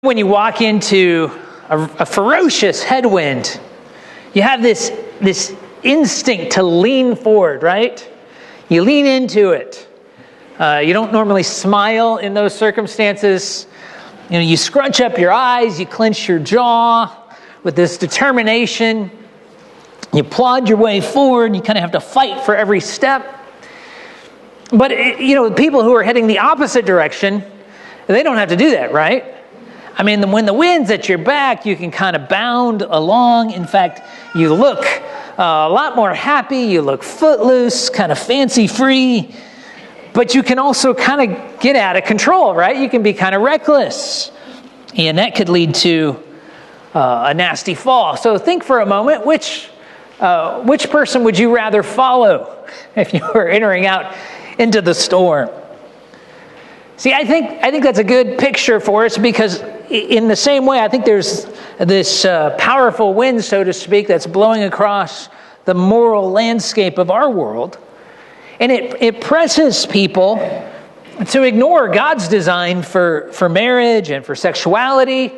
When you walk into a ferocious headwind, you have this instinct to lean forward, right? You lean into it. You don't normally smile in those circumstances. You know, you scrunch up your eyes, you clench your jaw with this determination. You plod your way forward. You kind of have to fight for every step. But, people who are heading the opposite direction, they don't have to do that, right? I mean, when the wind's at your back, you can kind of bound along. In fact, you look a lot more happy. You look footloose, kind of fancy-free. But you can also kind of get out of control, right? You can be kind of reckless. And that could lead to a nasty fall. So think for a moment, which person would you rather follow if you were entering out into the storm? See, I think that's a good picture for us, because in the same way, I think there's this powerful wind, so to speak, that's blowing across the moral landscape of our world. And it presses people to ignore God's design for marriage and for sexuality.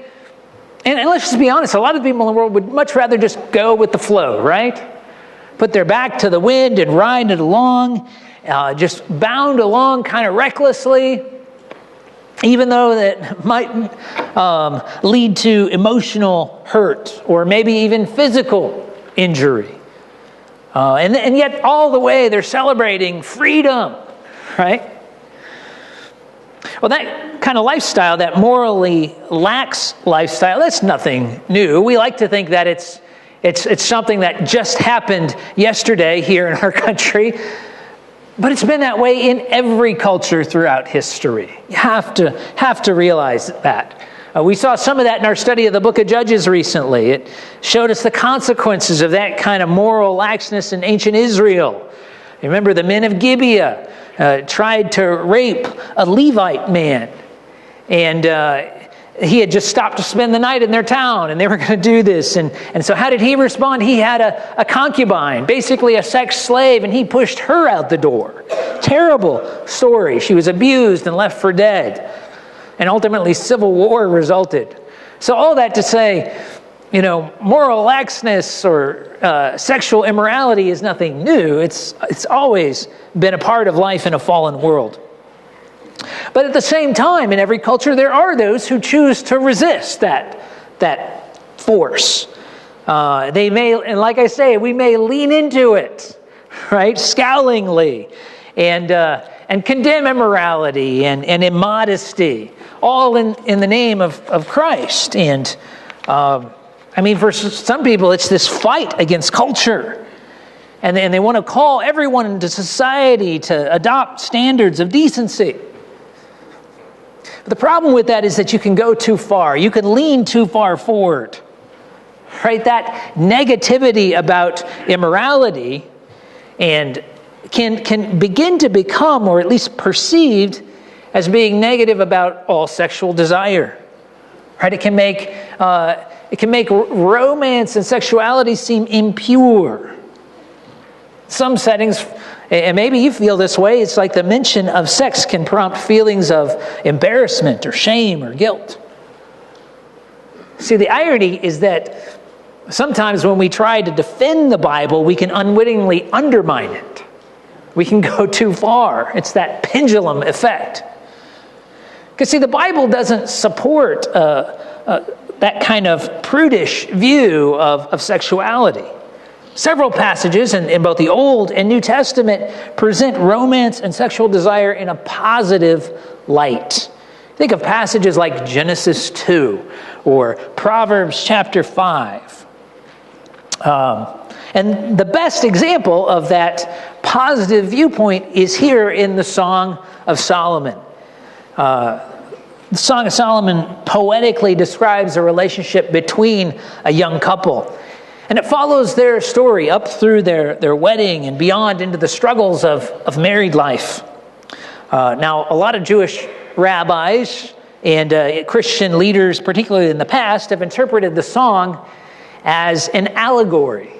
And let's just be honest, a lot of people in the world would much rather just go with the flow, right? Put their back to the wind and ride it along, just bound along kind of recklessly, even though that might lead to emotional hurt or maybe even physical injury. And yet all the way they're celebrating freedom, right? Well, that kind of lifestyle, that morally lax lifestyle, that's nothing new. We like to think that it's something that just happened yesterday here in our country. But it's been that way in every culture throughout history. You have to realize that. We saw some of that in our study of the book of Judges recently. It showed us the consequences of that kind of moral laxness in ancient Israel. Remember, the men of Gibeah tried to rape a Levite man. And he had just stopped to spend the night in their town, and they were going to do this. And so how did he respond? He had a concubine, basically a sex slave, and he pushed her out the door. Terrible story. She was abused and left for dead. And ultimately, civil war resulted. So all that to say, moral laxness or sexual immorality is nothing new. It's always been a part of life in a fallen world. But at the same time, in every culture, there are those who choose to resist that force. They may, and like I say, we may lean into it, right, scowlingly, and condemn immorality and immodesty, all in the name of Christ. And for some people, it's this fight against culture. And they want to call everyone into society to adopt standards of decency. But the problem with that is that you can go too far. You can lean too far forward. Right? That negativity about immorality and can begin to become, or at least perceived, as being negative about all sexual desire. Right? It can make romance and sexuality seem impure. Some settings, and maybe you feel this way, it's like the mention of sex can prompt feelings of embarrassment or shame or guilt. See, the irony is that sometimes when we try to defend the Bible, we can unwittingly undermine it. We can go too far. It's that pendulum effect. Because see, the Bible doesn't support that kind of prudish view of sexuality. Several passages in both the Old and New Testament present romance and sexual desire in a positive light. Think of passages like Genesis 2 or Proverbs chapter 5. And the best example of that positive viewpoint is here in the Song of Solomon. The Song of Solomon poetically describes a relationship between a young couple. And it follows their story up through their wedding and beyond into the struggles of married life. Now, a lot of Jewish rabbis and Christian leaders, particularly in the past, have interpreted the song as an allegory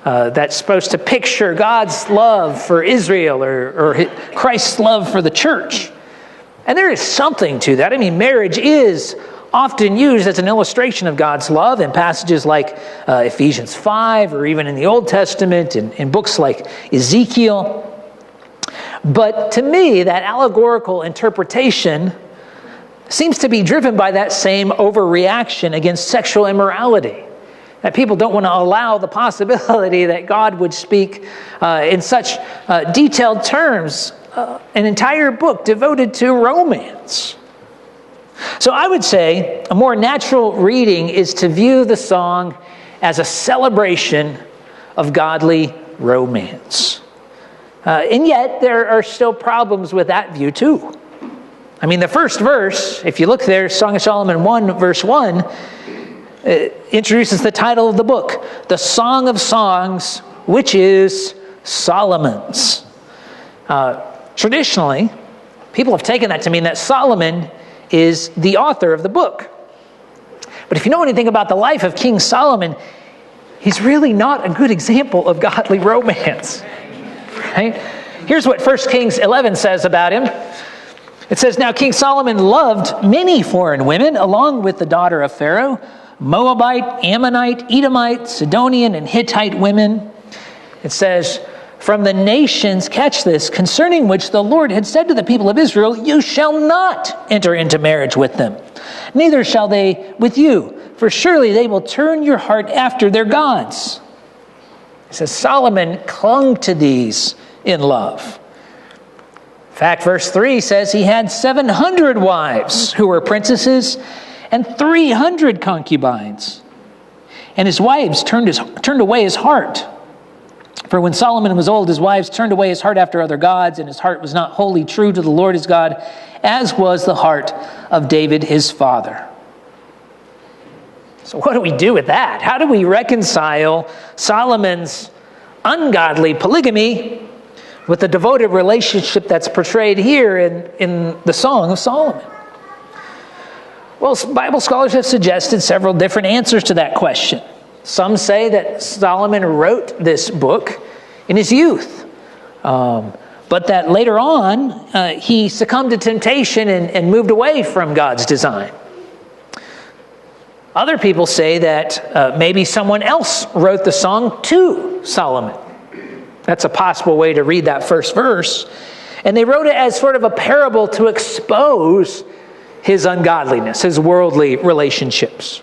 that's supposed to picture God's love for Israel or Christ's love for the church. And there is something to that. I mean, marriage is often used as an illustration of God's love in passages like Ephesians 5, or even in the Old Testament, in books like Ezekiel. But to me, that allegorical interpretation seems to be driven by that same overreaction against sexual immorality. That people don't want to allow the possibility that God would speak in such detailed terms, an entire book devoted to romance. So I would say a more natural reading is to view the song as a celebration of godly romance. And yet there are still problems with that view too. I mean, the first verse, if you look there, Song of Solomon 1, verse 1, introduces the title of the book, The Song of Songs, which is Solomon's. Traditionally, people have taken that to mean that Solomon is the author of the book. But if you know anything about the life of King Solomon, he's really not a good example of godly romance. Right? Here's what 1 Kings 11 says about him. It says, "Now King Solomon loved many foreign women, along with the daughter of Pharaoh, Moabite, Ammonite, Edomite, Sidonian, and Hittite women." It says, "From the nations," catch this, "concerning which the Lord had said to the people of Israel, you shall not enter into marriage with them, neither shall they with you, for surely they will turn your heart after their gods." It says Solomon clung to these in love. In fact, verse 3 says he had 700 wives who were princesses and 300 concubines. And his wives turned away his heart. For when Solomon was old, his wives turned away his heart after other gods, and his heart was not wholly true to the Lord his God, as was the heart of David his father. So what do we do with that? How do we reconcile Solomon's ungodly polygamy with the devoted relationship that's portrayed here in the Song of Solomon? Well, Bible scholars have suggested several different answers to that question. Some say that Solomon wrote this book in his youth, but that later on he succumbed to temptation and moved away from God's design. Other people say that maybe someone else wrote the song to Solomon. That's a possible way to read that first verse. And they wrote it as sort of a parable to expose his ungodliness, his worldly relationships.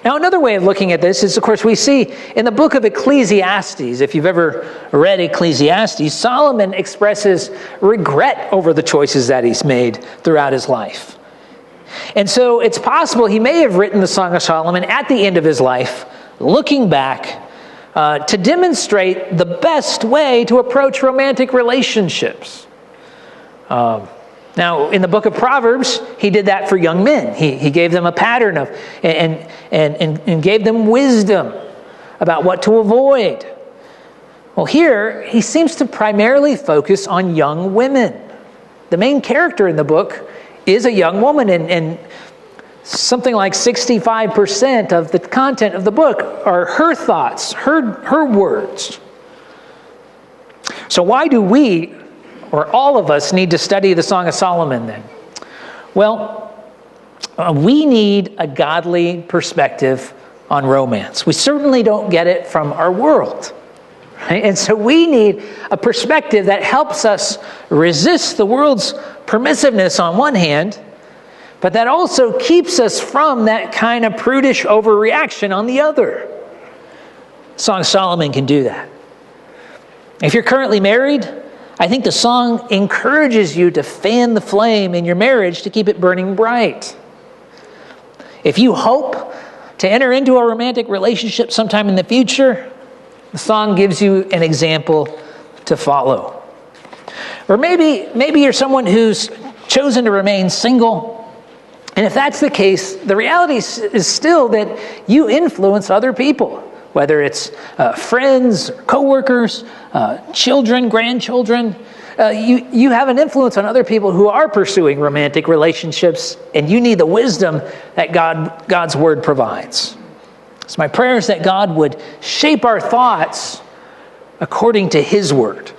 Now, another way of looking at this is, of course, we see in the book of Ecclesiastes, if you've ever read Ecclesiastes, Solomon expresses regret over the choices that he's made throughout his life. And so it's possible he may have written the Song of Solomon at the end of his life, looking back to demonstrate the best way to approach romantic relationships. Now, in the book of Proverbs, he did that for young men. He gave them a pattern of and gave them wisdom about what to avoid. Well, here, he seems to primarily focus on young women. The main character in the book is a young woman, and something like 65% of the content of the book are her thoughts, her words. So why do we, or all of us, need to study the Song of Solomon then? Well, we need a godly perspective on romance. We certainly don't get it from our world. Right? And so we need a perspective that helps us resist the world's permissiveness on one hand, but that also keeps us from that kind of prudish overreaction on the other. Song of Solomon can do that. If you're currently married, I think the song encourages you to fan the flame in your marriage to keep it burning bright. If you hope to enter into a romantic relationship sometime in the future, the song gives you an example to follow. Or maybe you're someone who's chosen to remain single. And if that's the case, the reality is still that you influence other people, whether it's friends, coworkers, children, grandchildren. You have an influence on other people who are pursuing romantic relationships, and you need the wisdom that God's Word provides. So my prayer is that God would shape our thoughts according to His Word.